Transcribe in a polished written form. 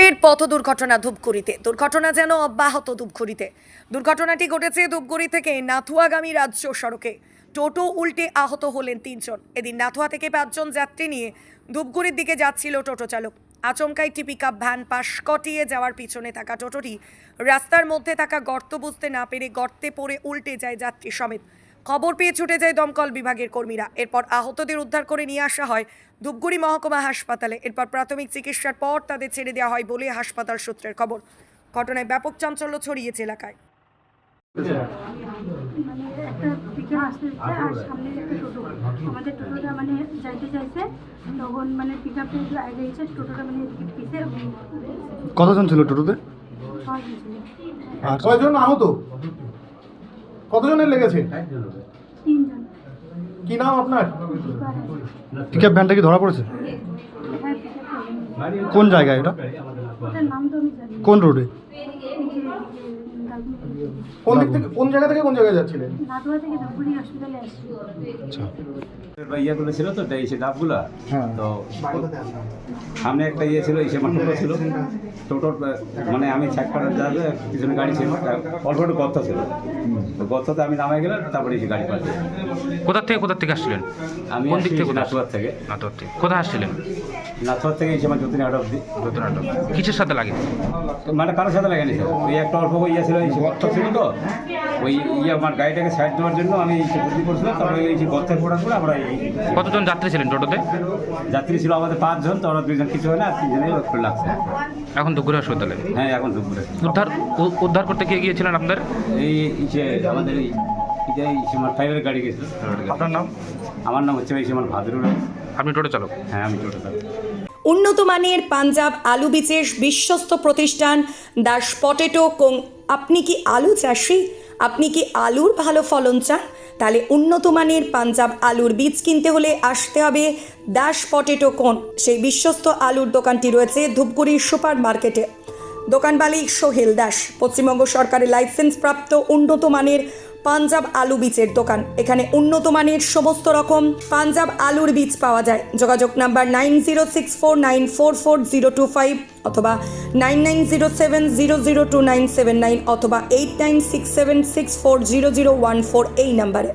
ফের পথ দুর্ঘটনা ধূপগুড়িতে। দুর্ঘটনা যেন অব্যাহত ধূপগুড়িতে। দুর্ঘটনাটি ঘটেছে ধূপগুড়ি থেকে নাথুয়াগামী রাজ্য সড়কে। টোটো উল্টে আহত হলেন 3 জন। এদিন নাথুয়া থেকে 5 জন যাত্রী নিয়ে ধূপগুড়ির দিকে যাচ্ছিল টোটো চালক। আচমকাই একটি পিকআপ ভ্যান পাশ কাটিয়ে যাওয়ার পিছনে থাকা টোটোটি রাস্তার মধ্যে থাকা গর্ত বুঝতে না পেরে গর্তে পড়ে উল্টে যায় যাত্রী সমেত। খবর পেয়ে ছুটে যায় দমকল বিভাগের কর্মীরা। এরপর আহতদের উদ্ধার করে নিয়ে আসা হয় ধূপগুড়ি মহকুমা হাসপাতালে। এরপর প্রাথমিক চিকিৎসার পর তাদের ছেড়ে দেওয়া হয় বলে হাসপাতাল সূত্রের খবর। ঘটনায় ব্যাপক চাঞ্চল্য ছড়িয়েছে এলাকায়। মানে একটা পিকআপ আসতে আর সামনে একটা টোটো, আমাদের টোটোটা মানে যাইতে চাইছে, তখন মানে পিকআপটা একটু আগে এসে টোটোটা মানে পিছে। কতজন ছিল টোটোতে? আর কয়জন আহত? কতজনের লেগেছে? 3 জন। কি নাম আপনার? পিকআপ ভ্যানটা কি ধরা পড়েছে? হ্যাঁ, পিকআপটা কোন জায়গায় এটা? ওটার নাম তো আমি জানি না। কোন রোডে? এই যে কোন দিক থেকে কোন জায়গা থেকে কোন জায়গায় যাচ্ছিলেন? নাথুয়া থেকে ধূপগুড়ি হসপিটালে আসছি। আচ্ছা, ইয়েগুলো ছিল তো সেই ডাবগুলা, হ্যাঁ। তো সামনে একটা ইয়ে ছিল, ইসে আমার টোটো ছিল, টোটোর মানে আমি চেক করার যাবে পিছনে গাড়ি ছিল, অল্প একটু গর্ত ছিল, তো গর্ততে আমি নামাই গেলাম, তারপরে এসে গাড়ি পাঠিয়ে। কোথা থেকে আসছিলেন? আমি কোন দিক থেকে? নাথুয়ার থেকে। নাটোর থেকে কোথায় আসছিলেন? নাথুয়ার থেকে এসে আমার যতীন আট অব্দি। নাটোর। কিসের সাথে লাগে? মানে কারোর সাথে লাগেনি স্যার, ওই একটা অল্প ইয়ে ছিল, এই গর্ত ছিল, তো ওই ইয়ে আমার গাড়িটাকে সাইড দেওয়ার জন্য আমি বুদ্ধি করছিলাম, তারপরে এই যে গর্তের পড়ার পরে আমরা কতজন যাত্রী ছিলেন টোটোতে? যাত্রী ছিল আমাদের 5 জন, তো ওরা 2 জন কিছু হয় না, আর 3 জনেই একটু লাগছে। এখন ধূপগুড়ি হাসপাতালে। হ্যাঁ, এখন দুপুরে উদ্ধার করতে কে গিয়েছিলেন আপনার? এই ইসে আমাদের এই আমার ড্রাইভারের গাড়ি গেছিল। আপনার নাম? আমার নাম হচ্ছে আমার ভাদরুল। আপনি টোটো চালক? হ্যাঁ, আমি টোটো চালক। উন্নত মানের পাঞ্জাব আলু বীজের বিশ্বস্ত প্রতিষ্ঠান দাস পটেটো কোং। আপনি কি আলু চাষি? আপনি কি আলুর ভালো ফলন চান? তাহলে উন্নত মানের পাঞ্জাব আলুর বীজ কিনতে হলে আসতে হবে দাস পটেটো কোং। সেই বিশ্বস্ত আলুর দোকানটি রয়েছে ধূপগুড়ি সুপার মার্কেটে। দোকান মালিক সোহেল দাস। পশ্চিমবঙ্গ সরকারের লাইসেন্স প্রাপ্ত উন্নত মানের পাঞ্জাব আলু বীজের দোকান। এখানে উন্নত মানের সমস্ত রকম পাঞ্জাব আলুর বীজ পাওয়া যায়। যোগাযোগ নাম্বার 9064944025 অথবা 9907002979 অথবা 8967640014 এই নাম্বারে।